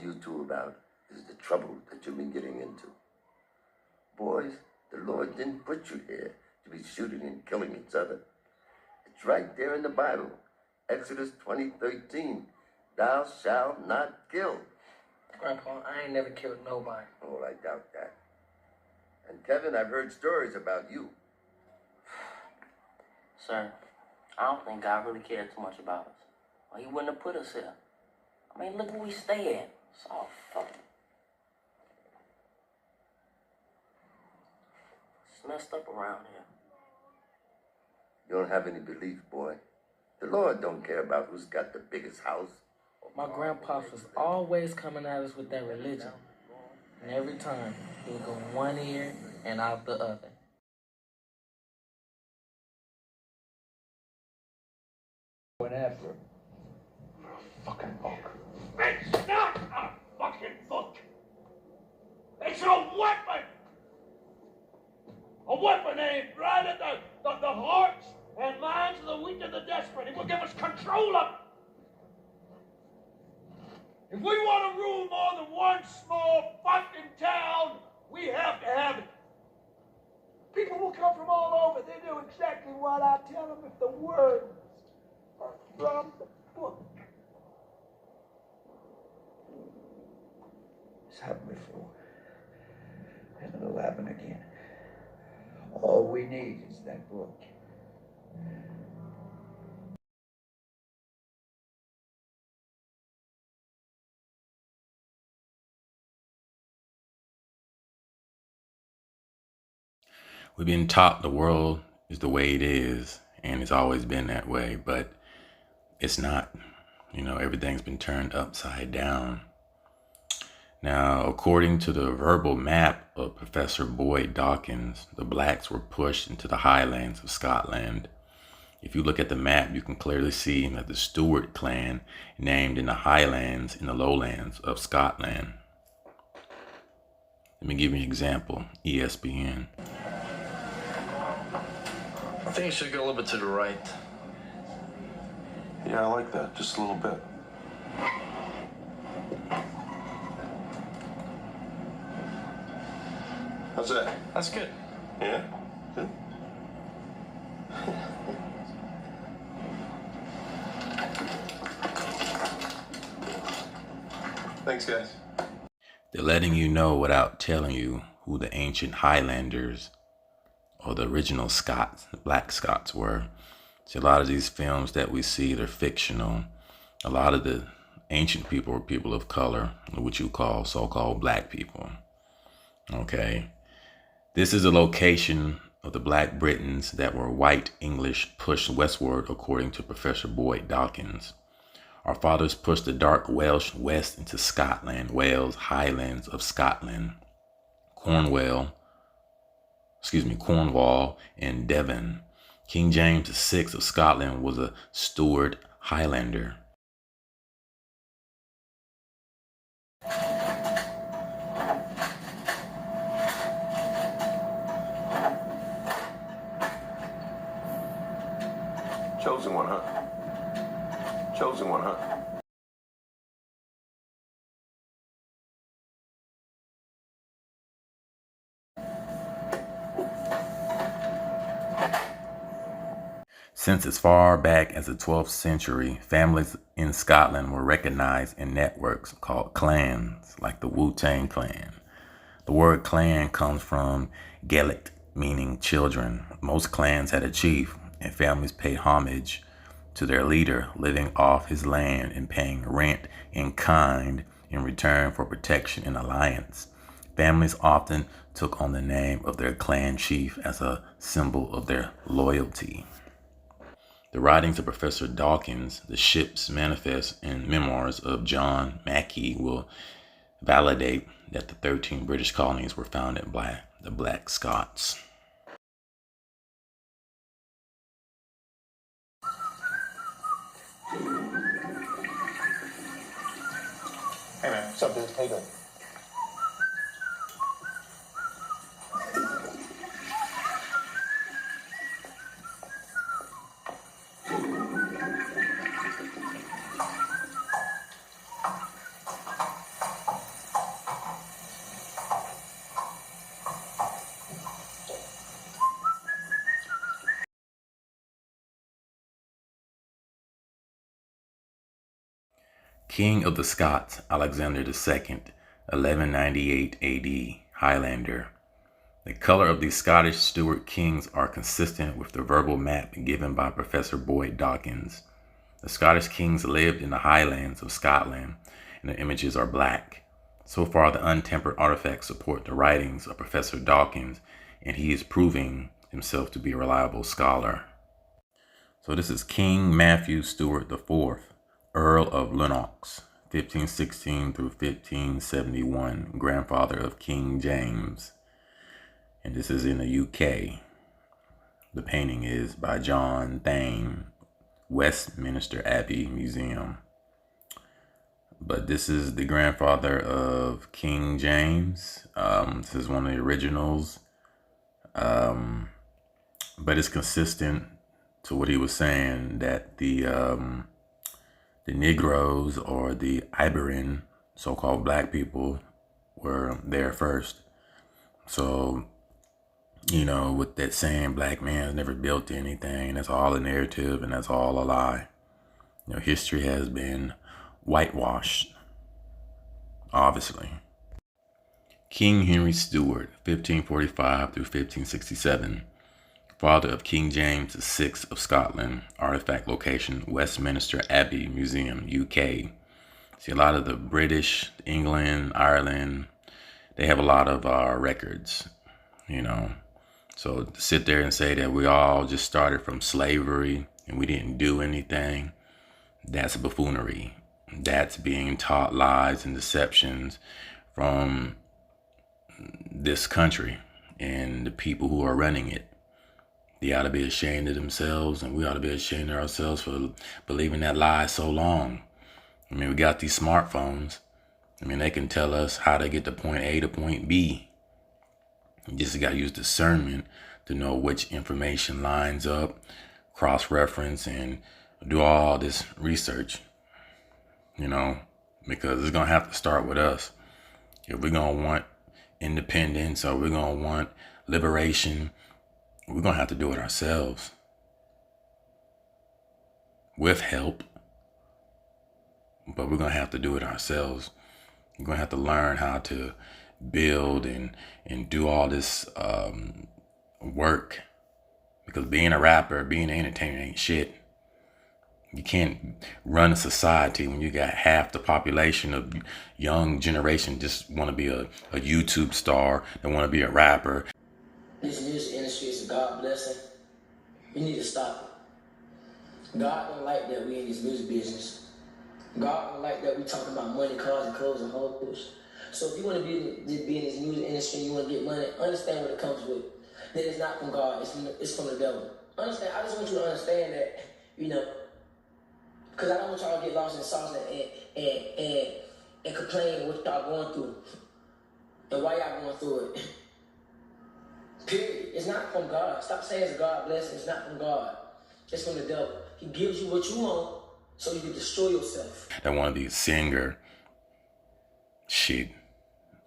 you two about is the trouble that you've been getting into. Boys, the Lord didn't put you here to be shooting and killing each other. It's right there in the Bible. Exodus 20:13. Thou shalt not kill. Grandpa, I ain't never killed nobody. Oh, I doubt that. And Kevin, I've heard stories about you. Sir, I don't think God really cared too much about us. Or he wouldn't have put us here. I mean, look where we stay at. It's all fun. It's messed up around here. You don't have any belief, boy. The Lord don't care about who's got the biggest house. My grandpa was always coming at us with that religion. And every time, he would go one ear and out the other. Went after him. Fucking book. It's not a fucking book. It's a weapon. A weapon aimed right at the hearts and minds of the weak and the desperate. It will give us control of it. If we want to rule more than one small fucking town, we have to have it. People will come from all over. They do exactly what I tell them if the words are from the book. It's happened before. And it'll happen again. All we need is that book. We've been taught the world is the way it is, and it's always been that way, but it's not. You know, everything's been turned upside down. Now, according to the verbal map of Professor Boyd Dawkins, the blacks were pushed into the highlands of Scotland. If you look at the map, you can clearly see that the Stewart clan named in the highlands in the lowlands of Scotland. Let me give you an example, ESPN. I think you should go a little bit to the right. Yeah, I like that. Just a little bit. How's that? That's good. Yeah? Good? Thanks, guys. They're letting you know without telling you who the ancient Highlanders or the original Scots, the Black Scots were. See, a lot of these films that we see, they're fictional. A lot of the ancient people were people of color, what you call so-called black people. Okay. This is a location of the Black Britons that were white English pushed westward, according to Professor Boyd Dawkins. Our fathers pushed the dark Welsh west into Scotland, Wales, Highlands of Scotland, Cornwall, and Devon. King James VI of Scotland was a Stewart Highlander. Chosen one, huh? Chosen one, huh? Since as far back as the 12th century, families in Scotland were recognized in networks called clans, like the Wu-Tang Clan. The word clan comes from Gaelic, meaning children. Most clans had a chief, and families paid homage to their leader, living off his land and paying rent in kind in return for protection and alliance. Families often took on the name of their clan chief as a symbol of their loyalty. The writings of Professor Dawkins, the Ship's Manifest, and memoirs of John Mackey will validate that the 13 British colonies were founded by the Black Scots. Hey man, what's up, dude? How you doing? King of the Scots, Alexander II, 1198 AD, Highlander. The color of these Scottish Stuart kings are consistent with the verbal map given by Professor Boyd Dawkins. The Scottish kings lived in the highlands of Scotland, and the images are black. So far, the untempered artifacts support the writings of Professor Dawkins, and he is proving himself to be a reliable scholar. So this is King Matthew Stewart IV, Earl of Lennox, 1516 through 1571, grandfather of King James. And this is in the UK. The painting is by John Thane, Westminster Abbey Museum. But this is the grandfather of King James. This is one of the originals. But it's consistent to what he was saying, that the Negroes, or the Iberian, so-called black people, were there first. So, you know, with that saying, black man's never built anything, that's all a narrative and that's all a lie. You know, history has been whitewashed, obviously. King Henry Stuart, 1545 through 1567, father of King James VI of Scotland, artifact location, Westminster Abbey Museum, UK. See, a lot of the British, England, Ireland, they have a lot of records, you know. So to sit there and say that we all just started from slavery and we didn't do anything, that's buffoonery. That's being taught lies and deceptions from this country and the people who are running it. They ought to be ashamed of themselves, and we ought to be ashamed of ourselves for believing that lie so long. I mean, we got these smartphones. I mean, they can tell us how to get to point A to point B. You just got to use discernment to know which information lines up, cross-reference, and do all this research, you know, because it's going to have to start with us. If we're going to want independence, or we're going to want liberation, we're going to have to do it ourselves with help, but we're going to have to do it ourselves. We're going to have to learn how to build and do all this work, because being a rapper, being an entertainer ain't shit. You can't run a society when you got half the population of young generation just want to be a YouTube star, they want to be a rapper. This music industry is a God blessing. We need to stop it. God don't like that we in this music business. God don't like that we talking about money, cars, and clothes, and hoes. So if you want to be in this music industry, you want to get money, understand what it comes with. That it's not from God, it's from the devil. Understand? I just want you to understand that, you know, because I don't want y'all to get lost in sauce and complain what y'all going through and why y'all going through it. Period. It's not from God. Stop saying it's a God blessing. It's not from God. It's from the devil. He gives you what you want so you can destroy yourself. That want to be a singer, shit,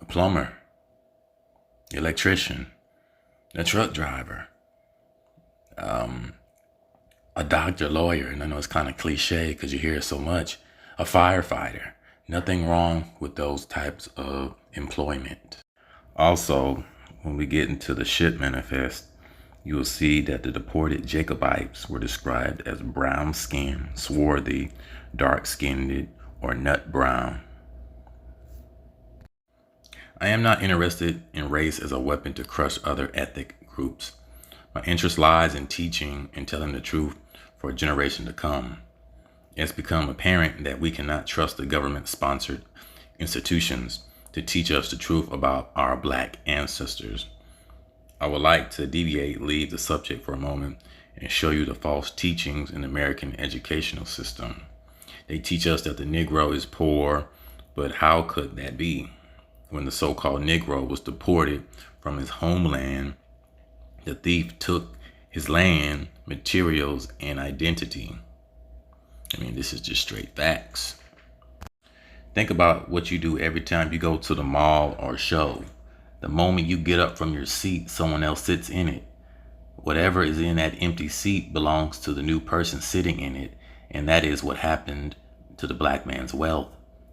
a plumber, electrician, a truck driver, a doctor, lawyer, and I know it's kind of cliche because you hear it so much, a firefighter. Nothing wrong with those types of employment. Also, when we get into the shit manifest, you will see that the deported Jacobites were described as brown-skinned, swarthy, dark-skinned, or nut brown. I am not interested in race as a weapon to crush other ethnic groups. My interest lies in teaching and telling the truth for a generation to come. It's become apparent that we cannot trust the government-sponsored institutions to teach us the truth about our black ancestors. I would like to leave the subject for a moment and show you the false teachings in the American educational system. They teach us that the Negro is poor, but how could that be? When the so-called Negro was deported from his homeland, the thief took his land, materials, and identity. I mean, this is just straight facts. Think about what you do every time you go to the mall or show. The moment you get up from your seat, someone else sits in it. Whatever is in that empty seat belongs to the new person sitting in it, and that is what happened to the black man's wealth.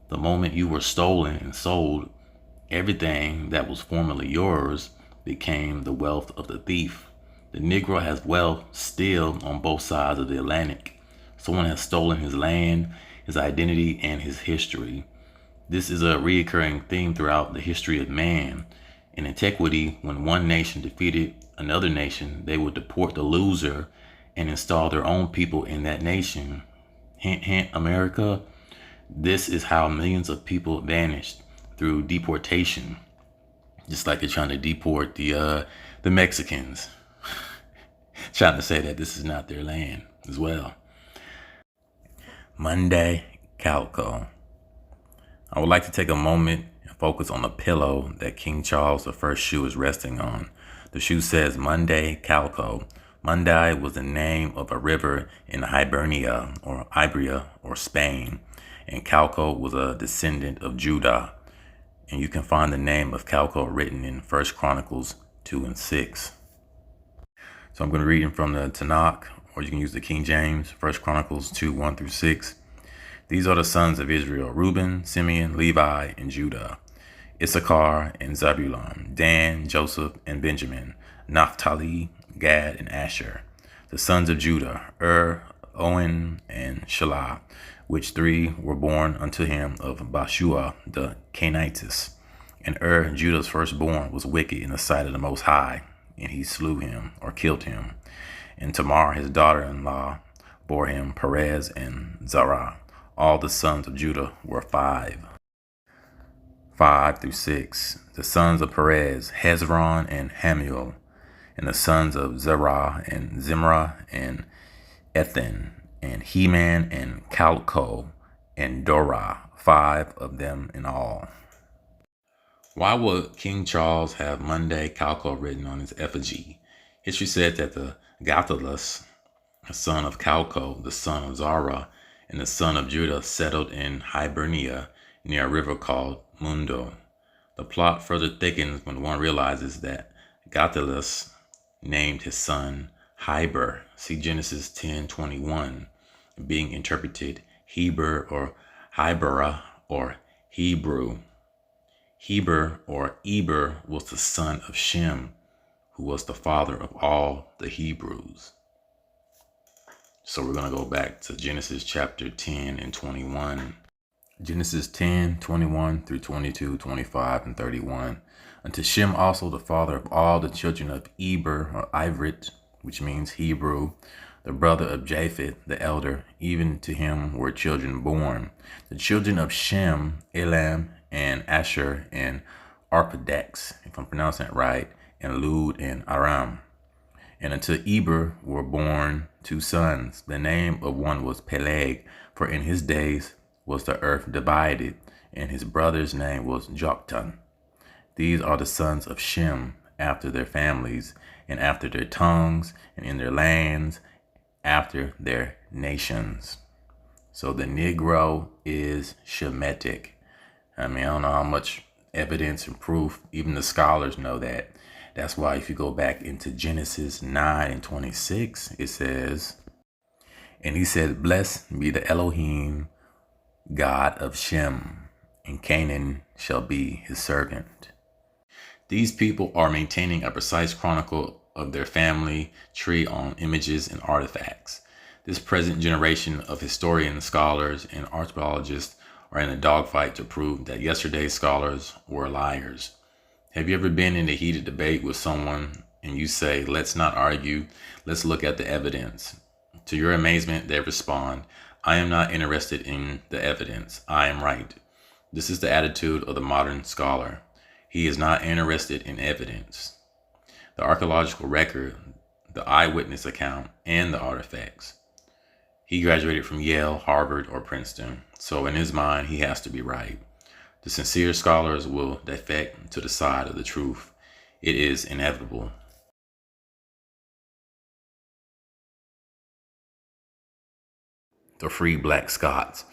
The moment you were stolen and sold, everything that was formerly yours became the wealth of the thief. The Negro has wealth still on both sides of the Atlantic. Someone has stolen his land, his identity, and his history. This is a recurring theme throughout the history of man. In antiquity, when one nation defeated another nation, they would deport the loser and install their own people in that nation. Hint, hint, America. This is how millions of people vanished, through deportation. Just like they're trying to deport the Mexicans. Trying to say that this is not their land as well. Monday Calico. I would like to take a moment and focus on the pillow that King Charles I's shoe is resting on. The shoe says Monday Calico. Monday was the name of a river in Hibernia or Ibria or Spain, and Calico was a descendant of Judah. And you can find the name of Calico written in 1 Chronicles 2 and 6. So I'm going to read from the Tanakh, or you can use the King James, 1 Chronicles 2, 1 through 6. These are the sons of Israel: Reuben, Simeon, Levi, and Judah, Issachar and Zebulun, Dan, Joseph, and Benjamin, Naphtali, Gad, and Asher. The sons of Judah: Owen, and Shelah, which three were born unto him of Bashua the Canaanitess. And Judah's firstborn, was wicked in the sight of the Most High, and he slew him, or killed him. And Tamar, his daughter-in-law, bore him Perez and Zerah. All the sons of Judah were 5. 5 through 6. The sons of Perez: Hezron and Hamuel. And the sons of Zerah and Zimrah and Ethan and Heman and Calco and Dorah, 5 of them in all. Why would King Charles have Monday Calco written on his effigy? History said that the Gathalus, the son of Calco, the son of Zerah, and the son of Judah, settled in Hibernia near a river called Mundo. The plot further thickens when one realizes that Gathalus named his son Heber. See Genesis 10:21, being interpreted Heber or Hibera or Hebrew. Heber or Eber was the son of Shem, who was the father of all the Hebrews. So we're going to go back to Genesis chapter 10 and 21. Genesis 10, 21 through 22, 25, and 31. Unto Shem also, the father of all the children of Eber or Ivrit, which means Hebrew, the brother of Japheth, the elder, even to him were children born. The children of Shem, Elam, and Asher, and Arphaxad, if I'm pronouncing it right, and Lud, and Aram. And unto Eber were born 2 sons. The name of one was Peleg, for in his days was the earth divided, and his brother's name was Joktan. These are the sons of Shem, after their families, and after their tongues, and in their lands, after their nations. So the Negro is Shemitic. I mean, I don't know how much evidence and proof, even the scholars know that. That's why if you go back into Genesis 9 and 26, it says, and he said, blessed be the Elohim, God of Shem, and Canaan shall be his servant. These people are maintaining a precise chronicle of their family tree on images and artifacts. This present generation of historians, scholars, and archaeologists are in a dogfight to prove that yesterday's scholars were liars. Have you ever been in a heated debate with someone and you say, let's not argue, let's look at the evidence? To your amazement, they respond, I am not interested in the evidence. I am right. This is the attitude of the modern scholar. He is not interested in evidence. The archaeological record, the eyewitness account, and the artifacts. He graduated from Yale, Harvard, or Princeton, so in his mind, he has to be right. The sincere scholars will defect to the side of the truth. It is inevitable. The Free Black Scots.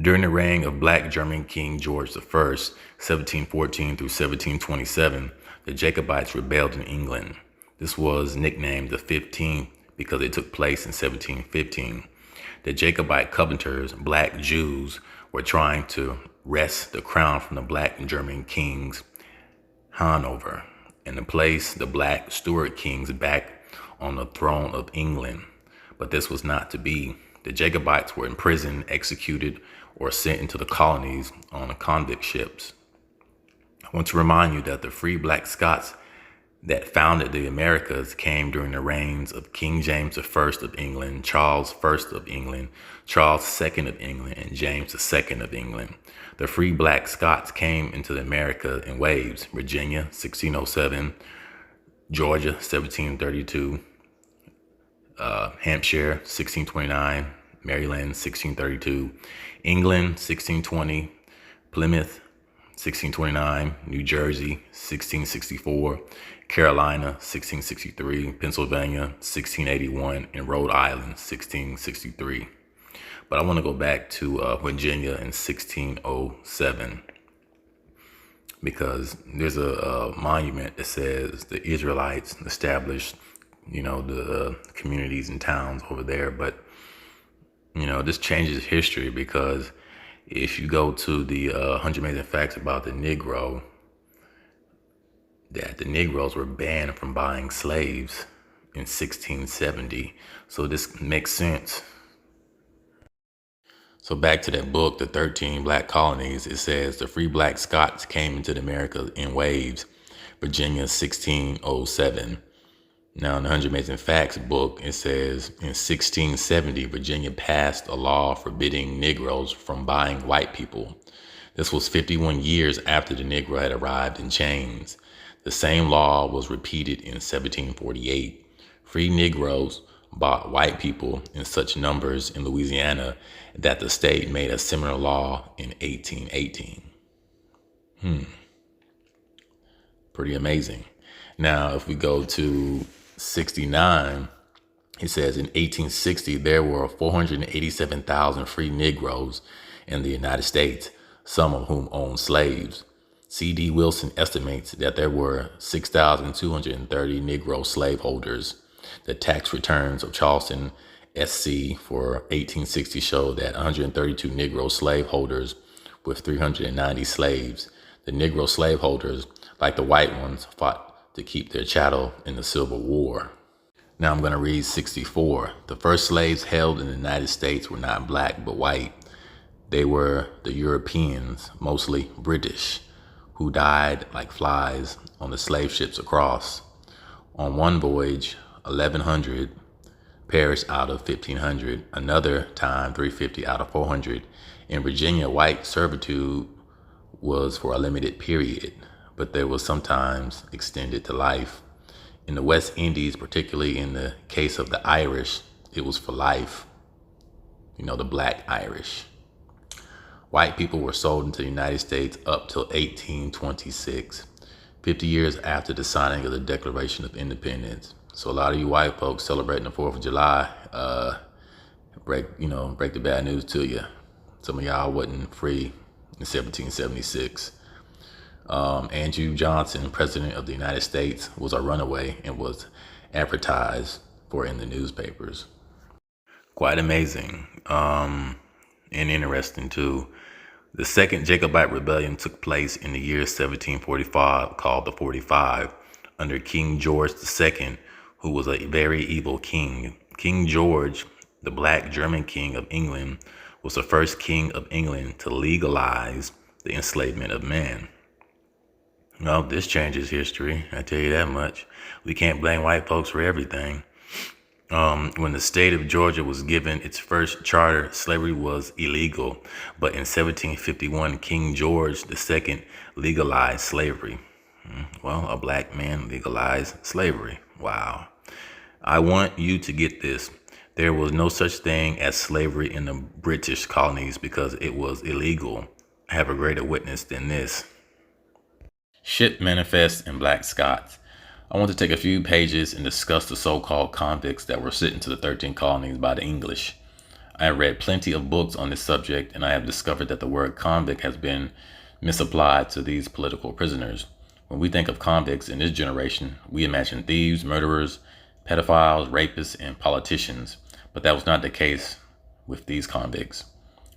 During the reign of Black German King George I, 1714 through 1727, the Jacobites rebelled in England. This was nicknamed the 15th because it took place in 1715. The Jacobite Covenanters, black Jews, were trying to wrest the crown from the Black and German kings Hanover and to place the Black Steward kings back on the throne of England. But this was not to be. The Jacobites were imprisoned, executed, or sent into the colonies on convict ships. I want to remind you that the free Black Scots that founded the Americas came during the reigns of King James I of England, Charles I of England, Charles II of England, and James II of England. The free Black Scots came into America in waves: Virginia, 1607, Georgia, 1732, Hampshire, 1629, Maryland, 1632, England, 1620, Plymouth, 1629, New Jersey, 1664, Carolina, 1663, Pennsylvania, 1681, and Rhode Island, 1663. But I want to go back to Virginia in 1607, because there's a monument that says the Israelites established, the communities and towns over there. But, this changes history, because if you go to the 100 Amazing Facts about the Negro, that the Negroes were banned from buying slaves in 1670. So this makes sense. So back to that book, The 13 Black Colonies, it says the free Black Scots came into the America in waves, Virginia, 1607. Now in the 100 Amazing Facts book, it says in 1670, Virginia passed a law forbidding Negroes from buying white people. This was 51 years after the Negro had arrived in chains. The same law was repeated in 1748. Free Negroes bought white people in such numbers in Louisiana that the state made a similar law in 1818. Pretty amazing. Now, if we go to 69, it says in 1860, there were 487,000 free Negroes in the United States, some of whom owned slaves. C.D. Wilson estimates that there were 6,230 Negro slaveholders. The tax returns of Charleston, SC for 1860 show that 132 Negro slaveholders with 390 slaves. The Negro slaveholders, like the white ones, fought to keep their chattel in the Civil War. Now I'm going to read 64. The first slaves held in the United States were not black but white. They were the Europeans, mostly British, who died like flies on the slave ships across. On one voyage, 1,100 perished out of 1,500. Another time, 350 out of 400. In Virginia, white servitude was for a limited period, but there was sometimes extended to life. In the West Indies, particularly in the case of the Irish, it was for life. The Black Irish. White people were sold into the United States up till 1826, 50 years after the signing of the Declaration of Independence. So a lot of you white folks celebrating the 4th of July, break the bad news to you. Some of y'all wasn't free in 1776. Andrew Johnson, President of the United States, was a runaway and was advertised for in the newspapers. Quite amazing and interesting too. The second Jacobite Rebellion took place in the year 1745, called the 45, under King George II, who was a very evil king. King George, the Black German King of England, was the first king of England to legalize the enslavement of men. Well, this changes history, I tell you that much. We can't blame white folks for everything. When the state of Georgia was given its first charter, slavery was illegal. But in 1751, King George II legalized slavery. Well, a black man legalized slavery. Wow. I want you to get this. There was no such thing as slavery in the British colonies because it was illegal. I have a greater witness than this. Shit manifests in Black Scots. I want to take a few pages and discuss the so-called convicts that were sent into the 13 colonies by the English. I have read plenty of books on this subject, and I have discovered that the word convict has been misapplied to these political prisoners. When we think of convicts in this generation, we imagine thieves, murderers, pedophiles, rapists, and politicians, but that was not the case with these convicts.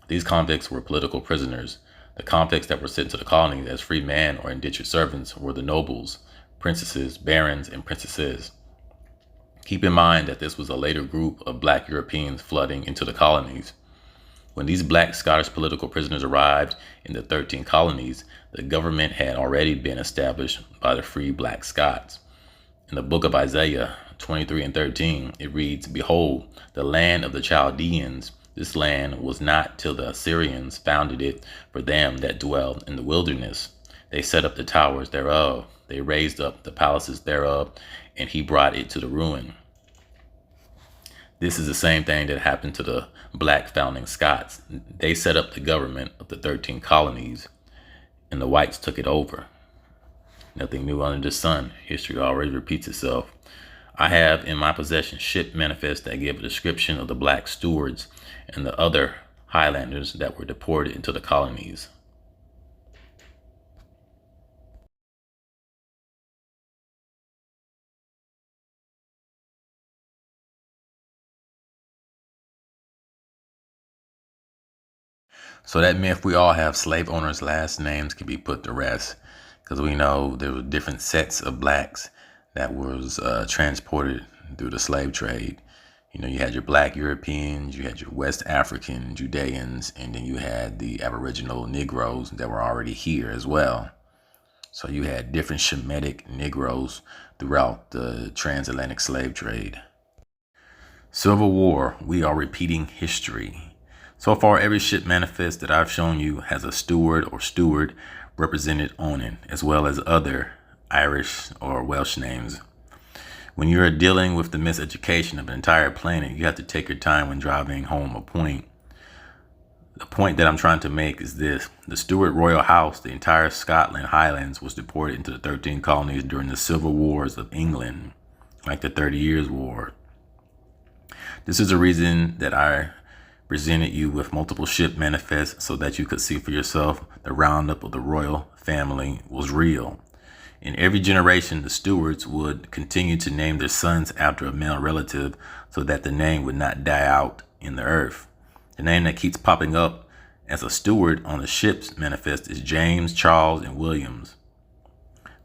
These convicts were political prisoners. The convicts that were sent to the colonies as free men or indentured servants were the nobles, princesses, barons, and princesses. Keep in mind that this was a later group of black Europeans flooding into the colonies. When these black Scottish political prisoners arrived in the 13 colonies, the government had already been established by the free Black Scots. In the book of Isaiah 23 and 13, it reads, "Behold, the land of the Chaldeans, this land was not till the Assyrians founded it for them that dwell in the wilderness. They set up the towers thereof, they raised up the palaces thereof, and he brought it to the ruin." This is the same thing that happened to the black founding Scots. They set up the government of the 13 colonies, and the whites took it over. Nothing new under the sun. History already repeats itself. I have in my possession ship manifests that give a description of the Black Stewards and the other Highlanders that were deported into the colonies. So that myth we all have slave owners' last names can be put to rest, because we know there were different sets of blacks that was transported through the slave trade. You know, you had your black Europeans, you had your West African Judeans, and then you had the Aboriginal Negroes that were already here as well. So you had different Shemitic Negroes throughout the transatlantic slave trade. Civil War, we are repeating history. So far, every ship manifest that I've shown you has a steward or steward represented on it, as well as other Irish or Welsh names. When you're dealing with the miseducation of an entire planet, you have to take your time when driving home a point. The point that I'm trying to make is this. The Stuart Royal House, the entire Scotland Highlands, was deported into the 13 colonies during the civil wars of England, like the 30 Years' War. This is the reason that I presented you with multiple ship manifests so that you could see for yourself the roundup of the royal family was real. In every generation, the stewards would continue to name their sons after a male relative so that the name would not die out in the earth. The name that keeps popping up as a steward on the ship's manifest is James, Charles, and Williams.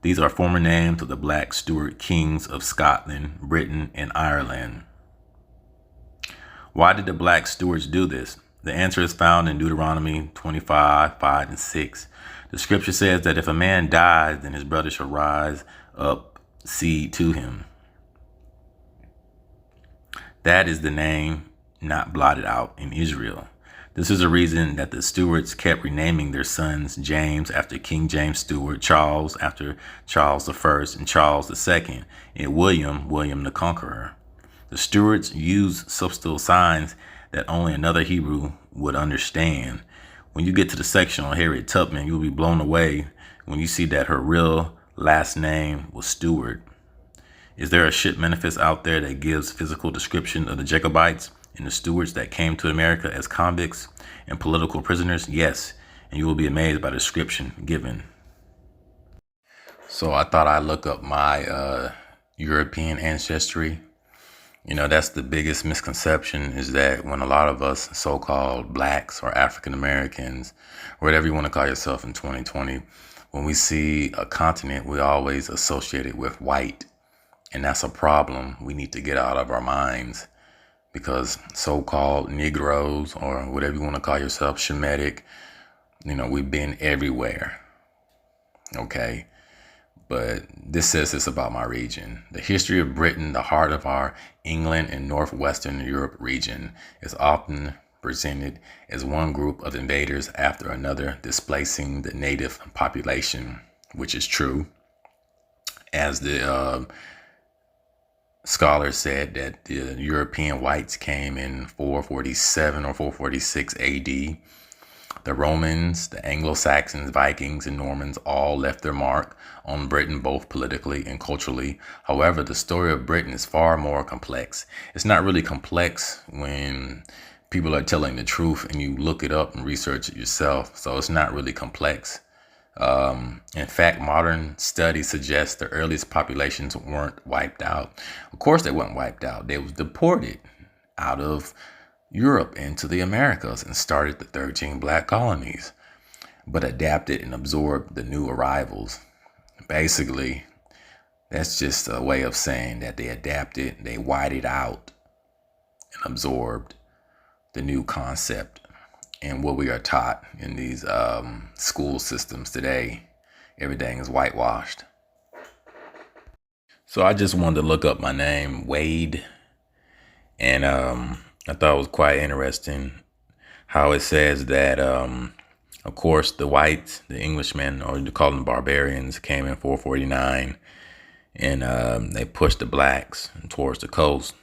These are former names of the Black Steward kings of Scotland, Britain, and Ireland. Why did the Black Stewards do this? The answer is found in Deuteronomy 25, 5, and 6. The scripture says that if a man dies, then his brother shall rise up seed to him. That is the name not blotted out in Israel. This is the reason that the stewards kept renaming their sons James after King James Stewart, Charles after Charles I, and Charles II, and William the Conqueror. The stewards used subtle signs that only another Hebrew would understand. When you get to the section on Harriet Tubman, you'll be blown away when you see that her real last name was Stewart. Is there a ship manifest out there that gives physical description of the Jacobites and the stewards that came to America as convicts and political prisoners? Yes, and you will be amazed by the description given. So I thought I'd look up my European ancestry. You know, that's the biggest misconception, is that when a lot of us so-called blacks or African Americans, or whatever you want to call yourself in 2020, when we see a continent, we always associate it with white. And that's a problem we need to get out of our minds, because so-called Negroes, or whatever you want to call yourself, Shemitic, you know, we've been everywhere. Okay. But this says this about my region. The history of Britain, the heart of our England and Northwestern Europe region, is often presented as one group of invaders after another displacing the native population, which is true. As the scholars said that the European whites came in 447 or 446 AD. The Romans, the Anglo-Saxons, Vikings, and Normans all left their mark on Britain, both politically and culturally. However, the story of Britain is far more complex. It's not really complex when people are telling the truth and you look it up and research it yourself. So it's not really complex. In fact, modern studies suggest the earliest populations weren't wiped out. Of course, they weren't wiped out. They was deported out of Europe into the Americas and started the 13 black colonies, but adapted and absorbed the new arrivals. Basically, that's just a way of saying that they adapted, they whited out and absorbed the new concept. And what we are taught in these school systems today, everything is whitewashed. So I just wanted to look up my name, Wade, and I thought it was quite interesting how it says that, of course, the whites, the Englishmen, or you call them barbarians, came in 449, and they pushed the blacks towards the coast.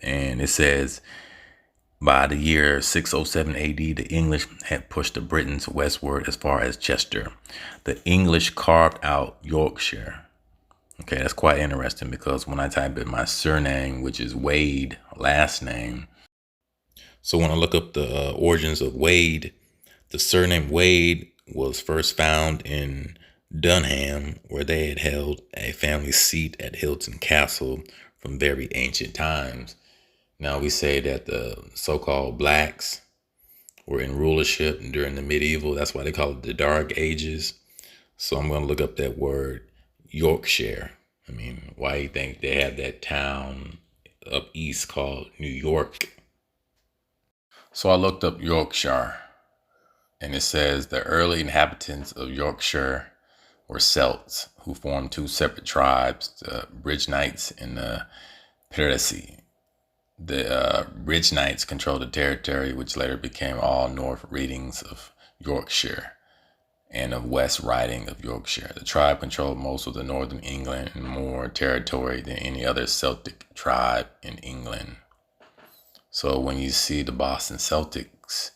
And it says by the year 607 AD, the English had pushed the Britons westward as far as Chester. The English carved out Yorkshire. Okay, that's quite interesting because when I type in my surname, which is Wade, last name. So when I look up the origins of Wade, the surname Wade was first found in Dunham, where they had held a family seat at Hilton Castle from very ancient times. Now we say that the so-called blacks were in rulership during the medieval. That's why they call it the Dark Ages. So I'm going to look up that word Yorkshire. I mean, why do you think they have that town up east called New York? So I looked up Yorkshire, and it says the early inhabitants of Yorkshire were Celts, who formed two separate tribes, the Bridge Knights and the Percy. The Bridge Knights controlled the territory, which later became all North Readings of Yorkshire and of West Riding of Yorkshire. The tribe controlled most of the northern England and more territory than any other Celtic tribe in England. So when you see the Boston Celtics,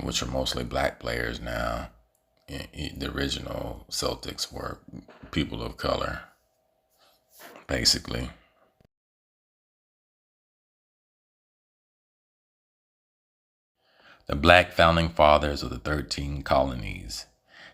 which are mostly black players now, the original Celtics were people of color, basically. The black founding fathers of the 13 colonies.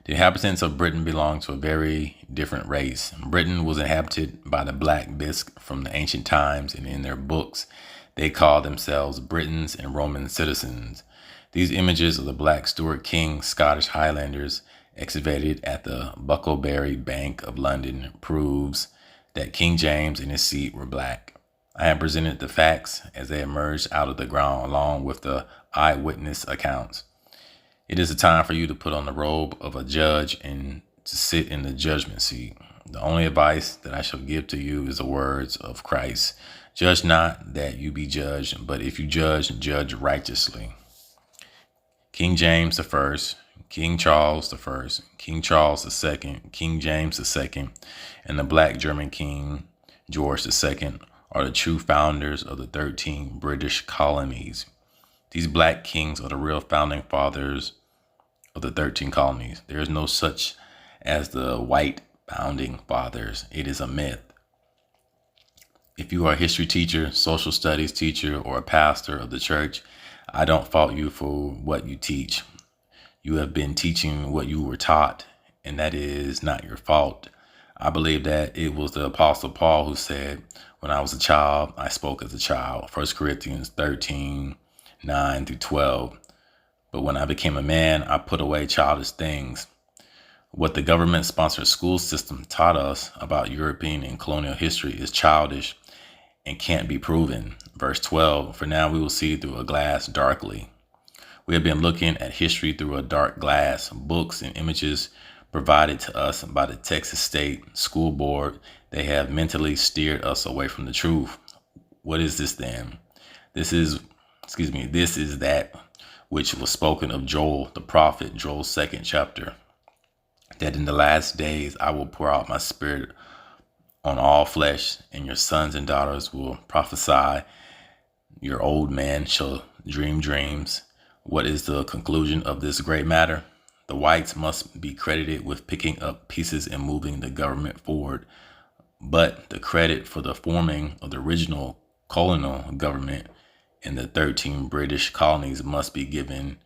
The inhabitants of Britain belonged to a very different race. Britain was inhabited by the black bisque from the ancient times, and in their books, they called themselves Britons and Roman citizens. These images of the Black Steward King Scottish Highlanders excavated at the Bucklebury Bank of London proves that King James and his seat were black. I have presented the facts as they emerged out of the ground along with the eyewitness accounts. It is a time for you to put on the robe of a judge and to sit in the judgment seat. The only advice that I shall give to you is the words of Christ. Judge not that you be judged, but if you judge, judge righteously. King James I, King Charles I, King Charles II, King James II, and the black German King George II are the true founders of the 13 British colonies. These black kings are the real founding fathers of the 13 colonies. There is no such as the white founding fathers. It is a myth. If you are a history teacher, social studies teacher, or a pastor of the church, I don't fault you for what you teach. You have been teaching what you were taught, and that is not your fault. I believe that it was the Apostle Paul who said, when I was a child, I spoke as a child. 1 Corinthians 13, 9 through 12. But when I became a man, I put away childish things. What the government-sponsored school system taught us about European and colonial history is childish and can't be proven. Verse 12, for now we will see through a glass darkly. We have been looking at history through a dark glass. Books and images provided to us by the Texas State School Board, they have mentally steered us away from the truth. What is this then? This is that which was spoken of Joel, the prophet, Joel's 2nd chapter, that in the last days I will pour out my spirit on all flesh, and your sons and daughters will prophesy. Your old man shall dream dreams. What is the conclusion of this great matter? The whites must be credited with picking up pieces and moving the government forward. But the credit for the forming of the original colonial government in the 13 British colonies must be given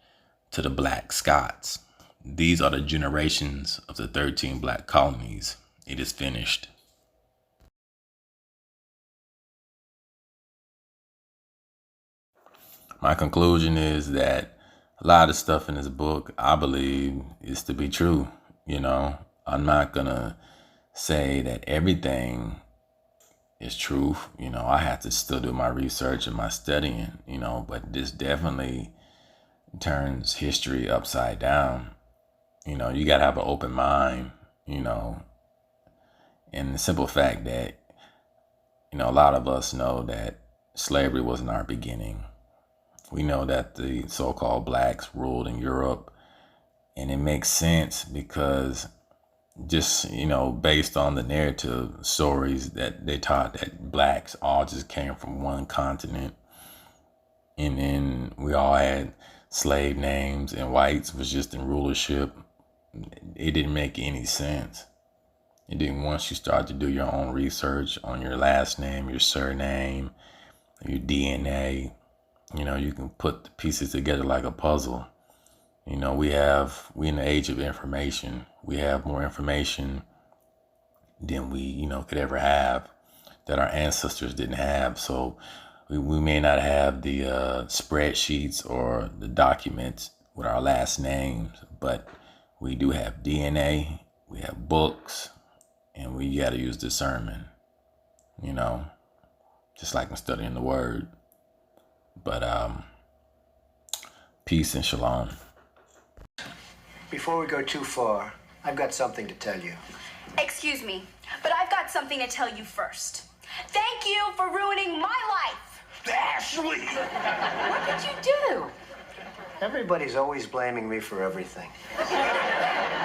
to the Black Scots. These are the generations of the 13 black colonies. It is finished. my conclusion is that a lot of stuff in this book, I believe, is to be true. You know, I'm not gonna say that everything is truth. You know, I have to still do my research and my studying, you know, but this definitely turns history upside down. You know, you gotta have an open mind, you know, and the simple fact that, you know, a lot of us know that slavery wasn't our beginning. We know that the so-called blacks ruled in Europe, and it makes sense because just, you know, based on the narrative stories that they taught that blacks all just came from one continent, and then we all had slave names and whites was just in rulership. It didn't make any sense. And then once you start to do your own research on your last name, your surname, your DNA, you know, you can put the pieces together like a puzzle. You know, we in the age of information. We have more information than we, you know, could ever have, that our ancestors didn't have. So we may not have the spreadsheets or the documents with our last names, but we do have DNA, we have books, and we got to use discernment, you know, just like in studying the word. But peace and shalom. Before we go too far, I've got something to tell you. Excuse me, but I've got something to tell you first. Thank you for ruining my life. Ashley! What did you do? Everybody's always blaming me for everything.